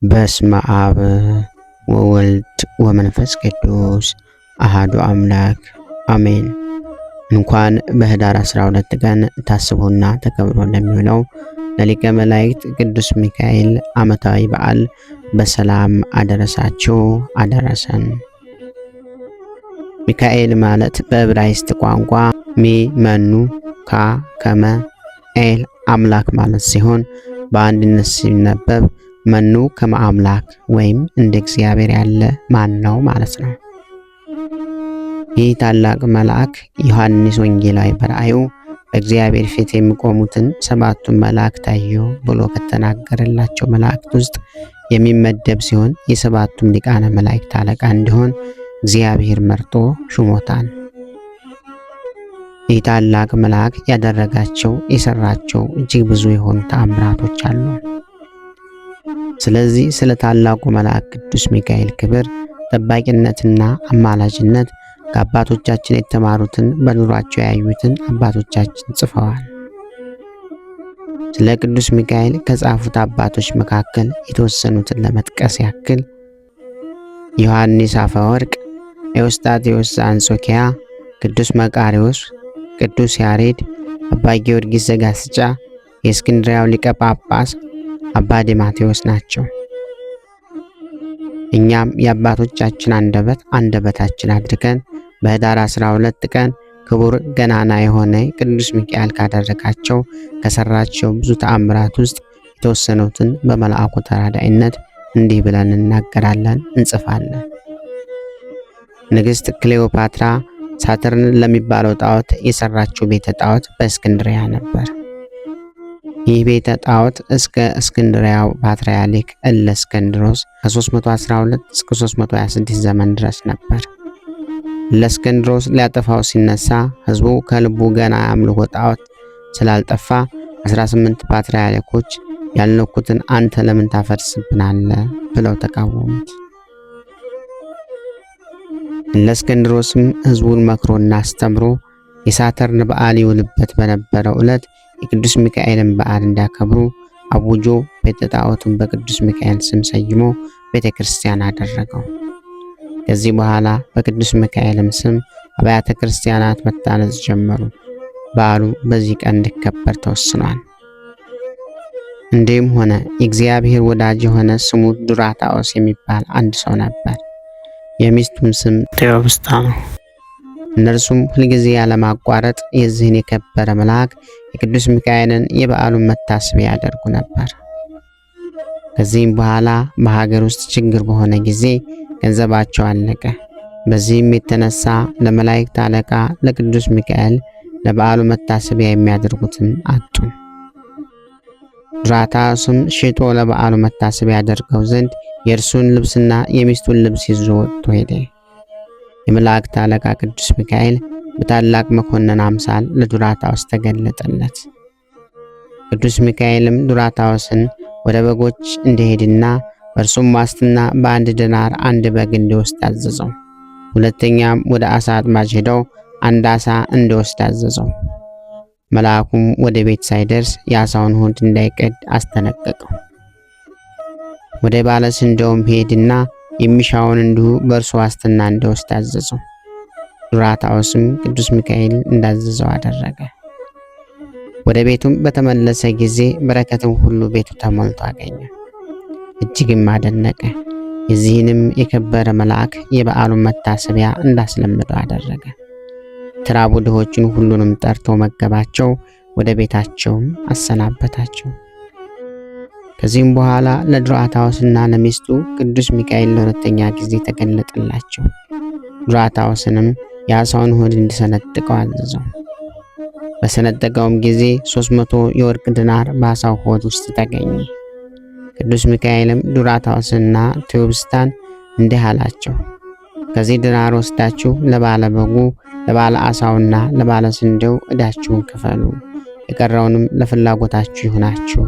በስመ አብ ወወልድ ወመንፈስ ቅዱስ አሃዱ አምላክ አሜን። እንኳን በህዳር 12 ቀን ታስቦና ተከብሮ ለሚውለው ለሊቀ መላእክት ቅዱስ ሚካኤል ዓመታዊ በዓል በሰላም አደረሳችሁ አደረሰን። ሚካኤል ማለት በዕብራይስጥ ቋንቋ መኑ ከመ ኤል አምላክ ማለት ሲሆን በአንድነት ሲነበብ መኑ ከመ አምላክ ወይም እንደ እግዚአብሔር ያለ ማን ነው ማለት ነው። ይህ ታላቅ መልአክ ዮሐንስ ወንጌላዊ በራእዩ በእግዚአብሔር ፊት የሚቆሙትን ሰባቱን መላእክት አየሁ ብሎ ከተናገረላቸው መላእክት ውስጥ የሚመደብ ሲሆን የሰባቱም ሊቃነ መላእክት አለቃ እንዲሆን እግዚአብሔር መርጦ ሹሞታል። ይህ ታላቅ መልአክ ያደረጋቸው የሰራቸው እጅግ ብዙ የሆኑ ተአምራቶች አሉ። ስለዚህ ስለ ታላቁ መልአክ ቅዱስ ሚካኤል ክብር፣ ጠባቂነትና አማላጅነት ከአባቶቻችን የተማሩትን በኑሯቸው ያዩትን አባቶቻችን ጽፈዋል። ስለ ቅዱስ ሚካኤል ከጻፉት አባቶች መካከል የተወሰኑትን ለመጥቀስ ያክል ዮሐንስ አፈወርቅ፣ ኤዎስጣቴዎስ ዘአንጾኪያ፣ ቅዱስ መቃርዮስ፣ ቅዱስ ያሬድ፣ አባ ጊዮርጊስ ዘጋስጫ፣ የእስክንድርያው ሊቀ ጳጳስ አባ ዲማቴዎስ ናቸው። እኛም የአባቶቻችን አንደበታችን አድርገን በህዳር 12 ቀን ክቡር ገናና የሆነ ቅዱስ ሚካኤል ካደረጋቸው ከሰራቸው ብዙ ተአምራት ውስጥ የተወሰኑትን በመልአኩ ተራዳኢነት እንዲህ ብለን እናገራለን፣ እንጽፋለን። ንግሥት ክሌዎፓትራ ሳተርን ለሚባለው ጣዖት የሰራችው ቤተ ጣዖት በእስክንድሪያ ነበር። ይህ ቤተ ጣዖት እስከ እስክንድሪያው ፓትርያርክ እለእስክንድሮስ ከ312 እስከ 326 ዘመን ድረስ ነበር። እለእስክንድሮስ ሊያጠፋው ሲነሳ ህዝቡ ከልቡ ገና ያምልኮ ጣዖት ስላልጠፋ 18 ፓትርያርኮች ያልነኩትን አንተ ለምን ታፈርስብናለህ ብለው ተቃወሙት። እለእስክንድሮስም ህዝቡን መክሮና አስተምሮ የሳተርን በዓል ይውልበት በነበረው ዕለት የቅዱስ ሚካኤልን በዓል እንዲያከብሩ አውጆ ቤተ ጣዖቱን በቅዱስ ሚካኤል ስም ሰይሞ ቤተ ክርስቲያን አደረገው። ከዚህ በኋላ በቅዱስ ሚካኤልም ስም አብያተ ክርስቲያናት መታነጽ ጀመሩ። በዓሉ በዚህ ቀን እንዲከበር ተወስኗል። እንዲህም ሆነ። የእግዚአብሔር ወዳጅ የሆነ ስሙ ዱራታኦስ የሚባል አንድ ሰው ነበር። የሚስቱም ስም ቴዎብስታ ነው። እነርሱም ሁልጊዜ ያለማቋረጥ የዚህን የከበረ መልአክ የቅዱስ ሚካኤልን የበዓሉን መታሰቢያ ያደርጉ ነበር። ከዚህም በኋላ በሀገር ውስጥ ችግር በሆነ ጊዜ ገንዘባቸው አለቀ። በዚህም የተነሳ ለመላእክት አለቃ ለቅዱስ ሚካኤል ለበዓሉ መታሰቢያ የሚያደርጉትን አጡ። ዱራታኦስም ሽጦ ለበዓሉ መታሰቢያ ያደርገው ዘንድ የእርሱን ልብስና የሚስቱን ልብስ ይዞ ወጥቶ ሄደ። የመላእክት አለቃ ቅዱስ ሚካኤል በታላቅ መኮንን አምሳል ለዱራታኦስ ተገለጠለት። ቅዱስ ሚካኤልም ዱራታኦስን ወደ በጎች እንዲሄድና በእርሱም ዋስትና በአንድ ዲናር አንድ በግ እንዲወስድ አዘዘው። ሁለተኛም ወደ አሳ አጥማጅ ሄደው አንድ አሳ እንዲወስድ አዘዘው። መልአኩም ወደ ቤት ሳይደርስ የአሳውን ሆድ እንዳይቀድ አስጠነቀቀው። ወደ ባለ ስንዴውም ሄድና የሚሻውን እንዲሁ በእርሱ ዋስትና እንዲወስድ አዘዘው። ዱራታኦስም ቅዱስ ሚካኤል እንዳዘዘው አደረገ። ወደ ቤቱም በተመለሰ ጊዜ በረከትም ሁሉ ቤቱ ተሞልቶ አገኘ። እጅግም አደነቀ። የዚህንም የከበረ መልአክ የበዓሉን መታሰቢያ እንዳስለምደው አደረገ። የተራቡ ድሆችን ሁሉንም ጠርቶ መገባቸው፣ ወደ ቤታቸውም አሰናበታቸው። ከዚህም በኋላ ለዱራታኦስና ለሚስቱ ቅዱስ ሚካኤል ለሁለተኛ ጊዜ ተገለጠላቸው። ዱራታኦስንም የአሳውን ሆድ እንዲሰነጥቀው አዘዘው። በሰነጠቀውም ጊዜ 300 የወርቅ ዲናር በአሳው ሆድ ውስጥ ተገኘ። ቅዱስ ሚካኤልም ዱራታኦስና ቴዎብስታን እንዲህ አላቸው፣ ከዚህ ዲናር ወስዳችሁ ለባለ በጉ ለባለ አሳውና ለባለ ስንዴው ዕዳችሁን ክፈሉ። የቀረውንም ለፍላጎታችሁ ይሁናችሁ።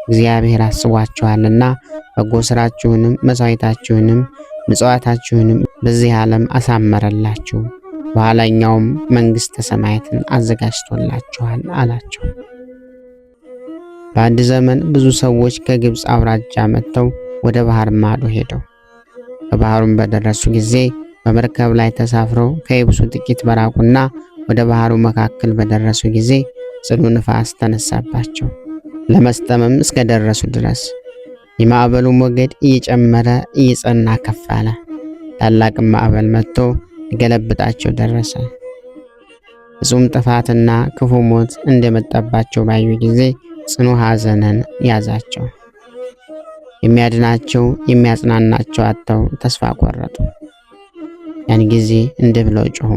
እግዚአብሔር አስቧችኋልና በጎ ስራችሁንም መስዋዕታችሁንም ምጽዋታችሁንም በዚህ ዓለም አሳመረላችሁ፣ በኋላኛውም መንግሥተ ሰማያትን አዘጋጅቶላችኋል አላቸው። በአንድ ዘመን ብዙ ሰዎች ከግብፅ አውራጃ መጥተው ወደ ባህር ማዶ ሄደው ከባህሩም በደረሱ ጊዜ በመርከብ ላይ ተሳፍረው ከየብሱ ጥቂት በራቁና ወደ ባህሩ መካከል በደረሱ ጊዜ ጽኑ ንፋስ ተነሳባቸው። ለመስጠምም እስከደረሱ ድረስ የማዕበሉ ሞገድ እየጨመረ እየጸና ከፍ አለ። ታላቅም ማዕበል መጥቶ ሊገለብጣቸው ደረሰ። ፍጹም ጥፋትና ክፉ ሞት እንደመጣባቸው ባዩ ጊዜ ጽኑ ሐዘንን ያዛቸው። የሚያድናቸው የሚያጽናናቸው አጥተው ተስፋ ቆረጡ። ያን ጊዜ እንዲህ ብለው ጮኹ።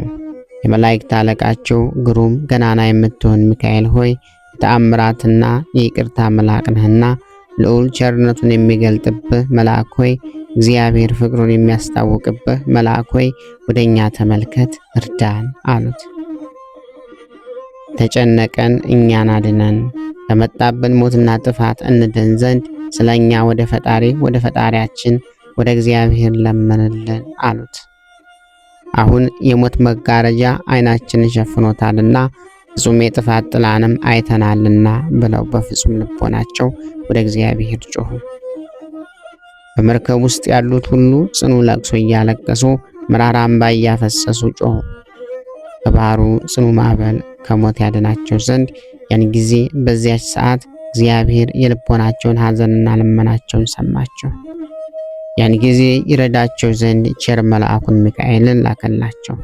የመላእክት አለቃቸው ግሩም ገናና የምትሆን ሚካኤል ሆይ የተአምራትና የይቅርታ መልአክ ነህና ልዑል ቸርነቱን የሚገልጥብህ መልአክ ሆይ እግዚአብሔር ፍቅሩን የሚያስታውቅብህ መልአክ ሆይ ወደኛ ተመልከት እርዳን አሉት። ተጨነቀን እኛን አድነን፣ ከመጣብን ሞትና ጥፋት እንድን ዘንድ ስለኛ ወደ ፈጣሪያችን ወደ እግዚአብሔር ለመንልን አሉት። አሁን የሞት መጋረጃ ዓይናችንን ሸፍኖታልና ፍጹም የጥፋት ጥላንም አይተናልና ብለው በፍጹም ልቦናቸው ወደ እግዚአብሔር ጮኹ። በመርከብ ውስጥ ያሉት ሁሉ ጽኑ ለቅሶ እያለቀሱ መራራ እንባ እያፈሰሱ ጮኹ። ከባህሩ ጽኑ ማዕበል ከሞት ያድናቸው ዘንድ ያን ጊዜ በዚያች ሰዓት እግዚአብሔር የልቦናቸውን ሐዘንና ልመናቸውን ሰማቸው። ያን ጊዜ ይረዳቸው ዘንድ ቸር መልአኩን ሚካኤልን ላከላቸው።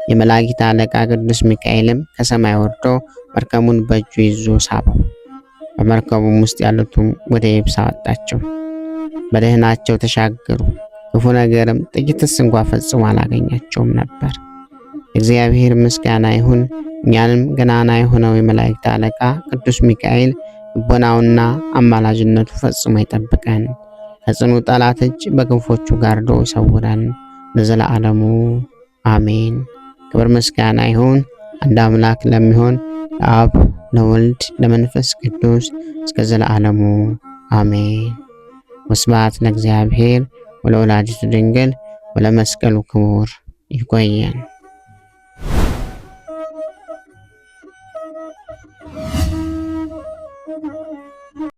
የመላእክት አለቃ ቅዱስ ሚካኤልም ከሰማይ ወርዶ መርከቡን በእጁ ይዞ ሳበው። በመርከቡም ውስጥ ያሉትም ወደ የብስ አወጣቸው። በደህናቸው ተሻገሩ። ክፉ ነገርም ጥቂትስ እንኳ ፈጽሞ አላገኛቸውም ነበር። እግዚአብሔር ምስጋና ይሁን። እኛንም ገናና የሆነው የመላእክት አለቃ ቅዱስ ሚካኤል ልቦናውና አማላጅነቱ ፈጽሞ ይጠብቀን። ከጽኑ ጠላት እጅ በክንፎቹ ጋርዶ ይሰውረን ለዘላለሙ አሜን። ክብር ምስጋና ይሁን አንድ አምላክ ለሚሆን ለአብ ለወልድ ለመንፈስ ቅዱስ እስከ ዘላለሙ አሜን። ወስብሐት ለእግዚአብሔር ወለወላዲቱ ድንግል ወለመስቀሉ ክቡር። ይቆየን።